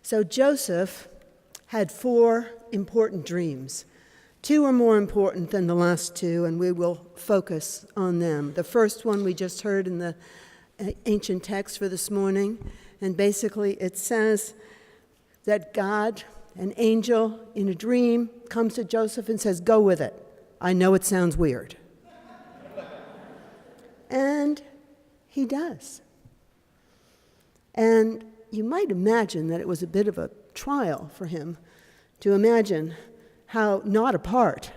So Joseph had 4 important dreams. 2 are more important than the last 2, and we will focus on them. The first one we just heard in the ancient text for this morning, and basically it says that God, an angel in a dream, comes to Joseph and says, "Go with it. I know it sounds weird." And he does. And you might imagine that it was a bit of a trial for him to imagine how not a part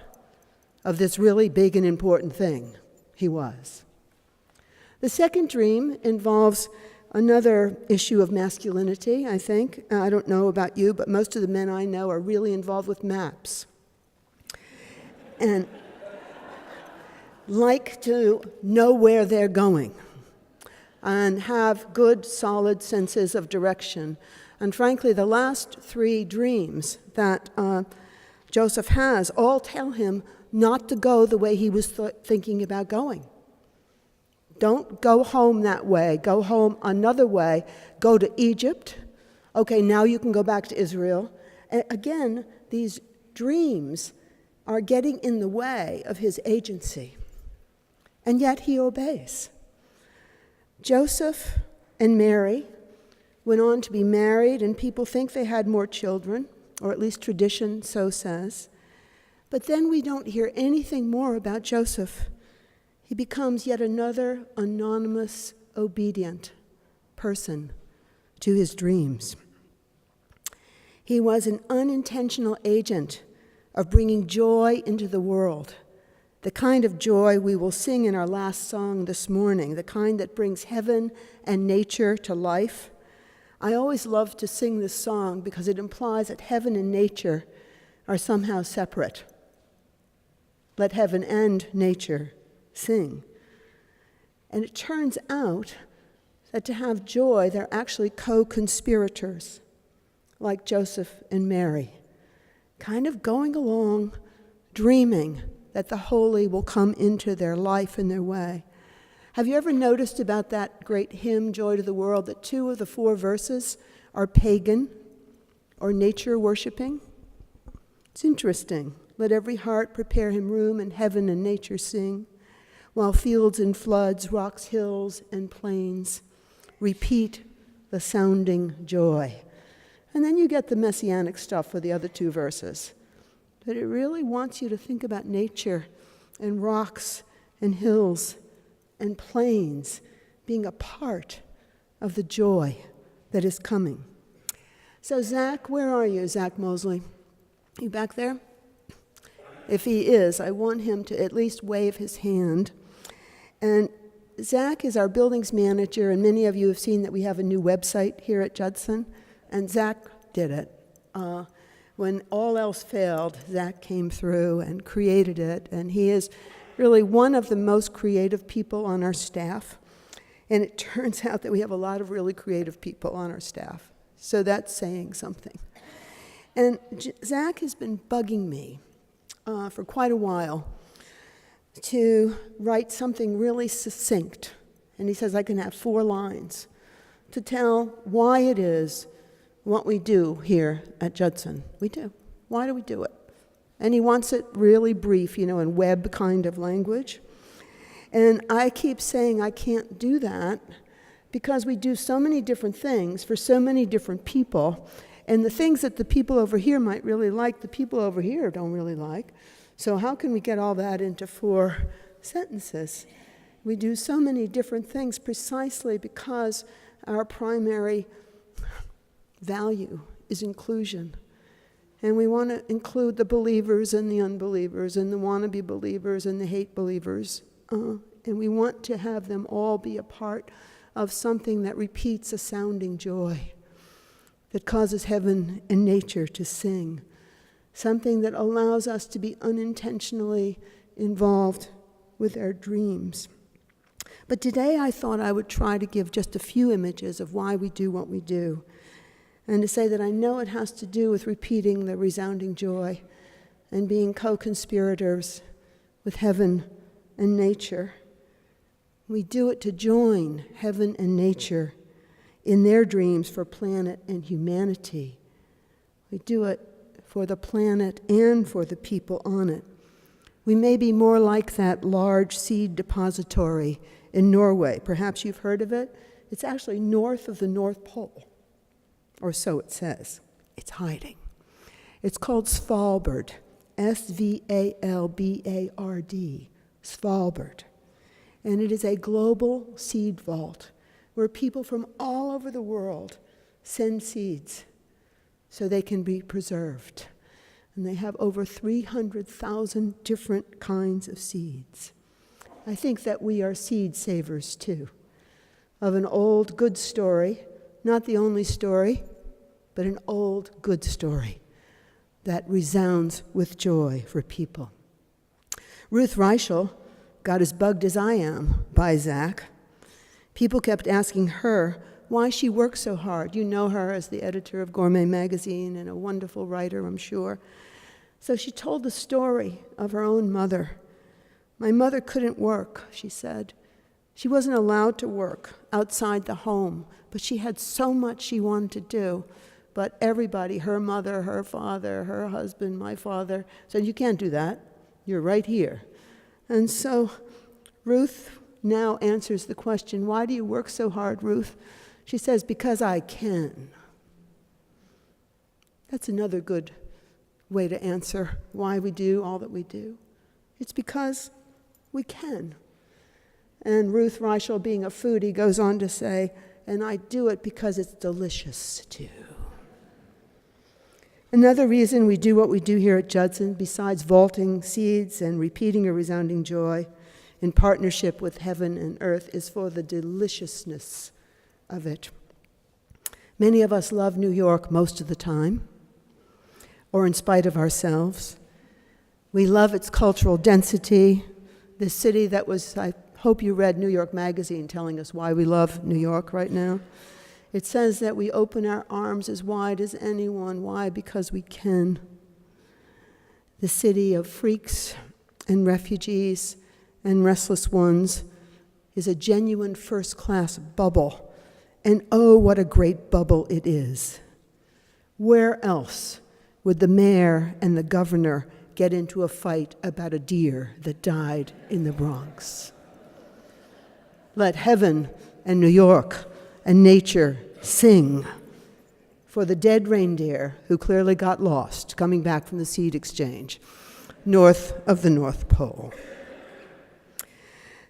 of this really big and important thing he was. The second dream involves another issue of masculinity, I think. I don't know about you, but most of the men I know are really involved with maps and like to know where they're going and have good, solid senses of direction. And frankly, the last 3 dreams that Joseph has all tell him not to go the way he was thinking about going. Don't go home that way. Go home another way. Go to Egypt. Okay, now you can go back to Israel. And again, these dreams are getting in the way of his agency. And yet he obeys. Joseph and Mary went on to be married, and people think they had more children, or at least tradition so says. But then we don't hear anything more about Joseph. He becomes yet another anonymous, obedient person to his dreams. He was an unintentional agent of bringing joy into the world, the kind of joy we will sing in our last song this morning, the kind that brings heaven and nature to life. I always love to sing this song because it implies that heaven and nature are somehow separate. Let heaven and nature sing. And it turns out that to have joy, they're actually co-conspirators, like Joseph and Mary, kind of going along, dreaming that the holy will come into their life and their way. Have you ever noticed about that great hymn, Joy to the World, that 2 of the 4 verses are pagan or nature worshiping? It's interesting. Let every heart prepare him room, and heaven and nature sing, while fields and floods, rocks, hills, and plains repeat the sounding joy. And then you get the messianic stuff for the other 2 verses. But it really wants you to think about nature and rocks and hills and plains being a part of the joy that is coming. So Zach, where are you, Zach Mosley? You back there? If he is, I want him to at least wave his hand. And Zach is our buildings manager, and many of you have seen that we have a new website here at Judson, and Zach did it. When all else failed, Zach came through and created it, and he is really one of the most creative people on our staff. And it turns out that we have a lot of really creative people on our staff, so that's saying something. And Zach has been bugging me for quite a while to write something really succinct. And he says I can have 4 lines to tell why it is what we do here at Judson. We do. Why do we do it? And he wants it really brief, in web kind of language. And I keep saying I can't do that because we do so many different things for so many different people. And the things that the people over here might really like, the people over here don't really like. So how can we get all that into 4 sentences? We do so many different things precisely because our primary value is inclusion. And we want to include the believers and the unbelievers and the wannabe believers and the hate believers. And we want to have them all be a part of something that repeats a sounding joy, that causes heaven and nature to sing, something that allows us to be unintentionally involved with our dreams. But today I thought I would try to give just a few images of why we do what we do, and to say that I know it has to do with repeating the resounding joy and being co-conspirators with heaven and nature. We do it to join heaven and nature in their dreams for planet and humanity, We do it for the planet and for the people on it. We may be more like that large seed depository in Norway. Perhaps you've heard of it. It's actually north of the North Pole, or so it says. It's hiding. It's called Svalbard, S-V-A-L-B-A-R-D, Svalbard. And it is a global seed vault where people from all over the world send seeds so they can be preserved. And they have over 300,000 different kinds of seeds. I think that we are seed savers too, of an old good story, not the only story, but an old good story that resounds with joy for people. Ruth Reichel got as bugged as I am by Zach. People kept asking her why she works so hard. You know her as the editor of Gourmet magazine and a wonderful writer, I'm sure. So she told the story of her own mother. My mother couldn't work, she said. She wasn't allowed to work outside the home, but she had so much she wanted to do. But everybody, her mother, her father, her husband, my father, said, you can't do that. You're right here. And so Ruth now answers the question, why do you work so hard, Ruth? She says, because I can. That's another good way to answer why we do all that we do. It's because we can. And Ruth Reichel, being a foodie, goes on to say, and I do it because it's delicious too. Another reason we do what we do here at Judson, besides vaulting seeds and repeating a resounding joy in partnership with heaven and earth, is for the deliciousness of it. Many of us love New York most of the time, or in spite of ourselves. We love its cultural density, the city that was, I hope you read New York Magazine telling us why we love New York right now. It says that we open our arms as wide as anyone. Why? Because we can. The city of freaks and refugees and restless ones is a genuine first-class bubble. And oh, what a great bubble it is. Where else would the mayor and the governor get into a fight about a deer that died in the Bronx? Let heaven and New York and nature sing for the dead reindeer who clearly got lost coming back from the seed exchange north of the North Pole.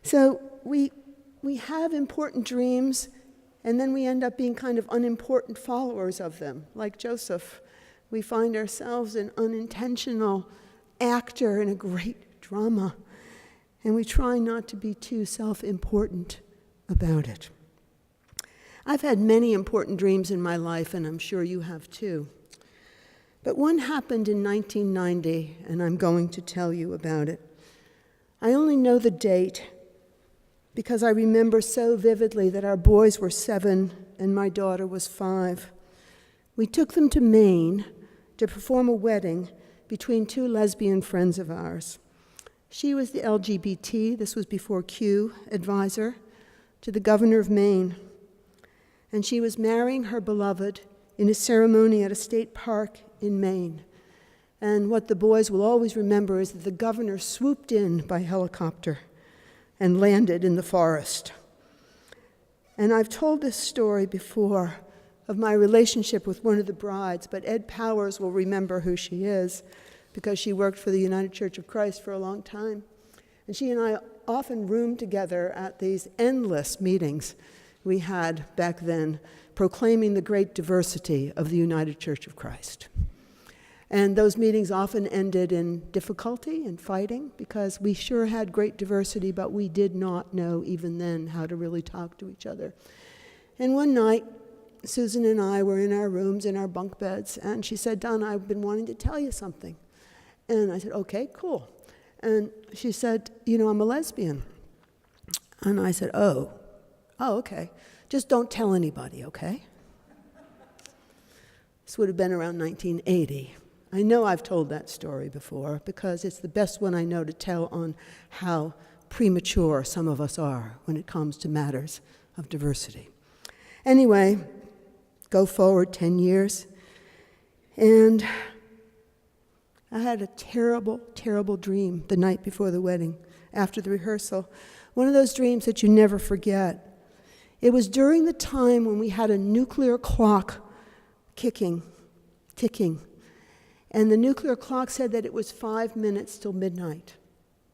So we have important dreams, and then we end up being kind of unimportant followers of them. Like Joseph, we find ourselves an unintentional actor in a great drama, and we try not to be too self-important about it. I've had many important dreams in my life, and I'm sure you have too. But one happened in 1990, and I'm going to tell you about it. I only know the date because I remember so vividly that our boys were 7 and my daughter was 5. We took them to Maine to perform a wedding between 2 lesbian friends of ours. She was the LGBT, this was before Q, advisor to the governor of Maine. And she was marrying her beloved in a ceremony at a state park in Maine. And what the boys will always remember is that the governor swooped in by helicopter and landed in the forest. And I've told this story before of my relationship with one of the brides, but Ed Powers will remember who she is because she worked for the United Church of Christ for a long time. And she and I often roomed together at these endless meetings we had back then, proclaiming the great diversity of the United Church of Christ. And those meetings often ended in difficulty and fighting because we sure had great diversity, but we did not know even then how to really talk to each other. And one night, Susan and I were in our rooms, in our bunk beds, and she said, Donna, I've been wanting to tell you something. And I said, okay, cool. And she said, I'm a lesbian. And I said, oh, okay. Just don't tell anybody, okay? This would have been around 1980. I know I've told that story before because it's the best one I know to tell on how premature some of us are when it comes to matters of diversity. Anyway, go forward 10 years. And I had a terrible, terrible dream the night before the wedding, after the rehearsal. One of those dreams that you never forget. It was during the time when we had a nuclear clock ticking. And the nuclear clock said that it was 5 minutes till midnight.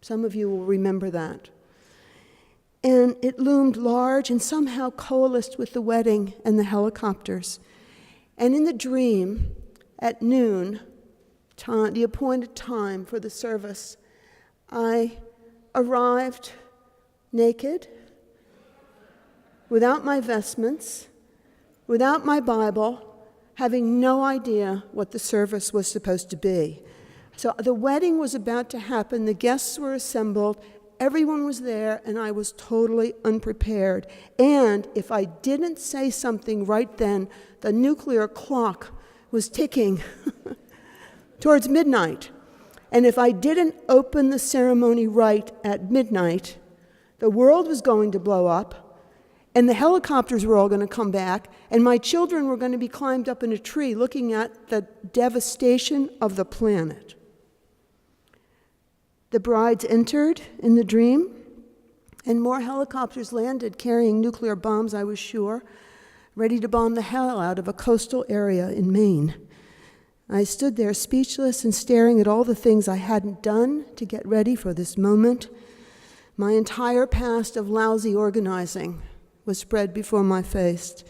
Some of you will remember that. And it loomed large and somehow coalesced with the wedding and the helicopters. And in the dream, at noon, the appointed time for the service, I arrived naked, without my vestments, without my Bible, having no idea what the service was supposed to be. So the wedding was about to happen, the guests were assembled, everyone was there, and I was totally unprepared. And if I didn't say something right then, the nuclear clock was ticking towards midnight. And if I didn't open the ceremony right at midnight, the world was going to blow up, and the helicopters were all going to come back, and my children were going to be climbed up in a tree looking at the devastation of the planet. The brides entered in the dream, and more helicopters landed carrying nuclear bombs, I was sure, ready to bomb the hell out of a coastal area in Maine. I stood there speechless and staring at all the things I hadn't done to get ready for this moment. My entire past of lousy organizing was spread before my face.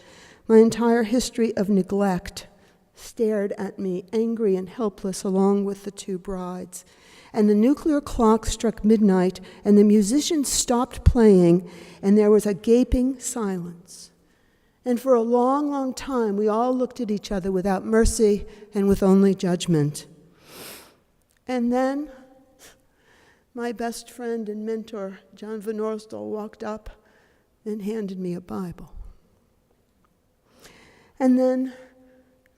My entire history of neglect stared at me, angry and helpless, along with the two brides. And the nuclear clock struck midnight, and the musicians stopped playing, and there was a gaping silence. And for a long, long time, we all looked at each other without mercy and with only judgment. And then my best friend and mentor, John Van Orsdal, walked up and handed me a Bible. And then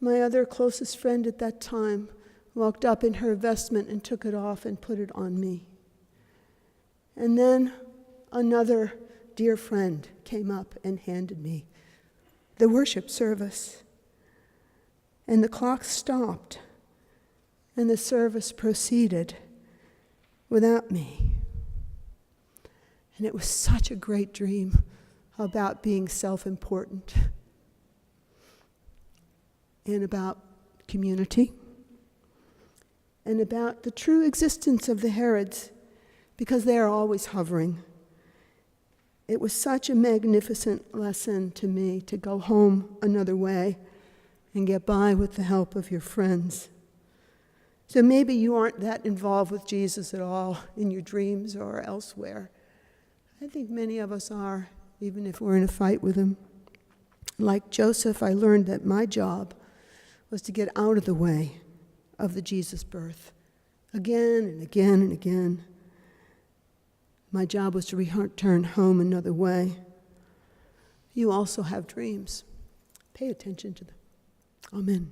my other closest friend at that time walked up in her vestment and took it off and put it on me. And then another dear friend came up and handed me the worship service. And the clock stopped, and the service proceeded without me. And it was such a great dream about being self-important and about community and about the true existence of the Herods, because they are always hovering. It was such a magnificent lesson to me to go home another way and get by with the help of your friends. So maybe you aren't that involved with Jesus at all in your dreams or elsewhere. I think many of us are, even if we're in a fight with him. Like Joseph, I learned that my job was to get out of the way of the Jesus birth again and again and again. My job was to return home another way. You also have dreams. Pay attention to them. Amen.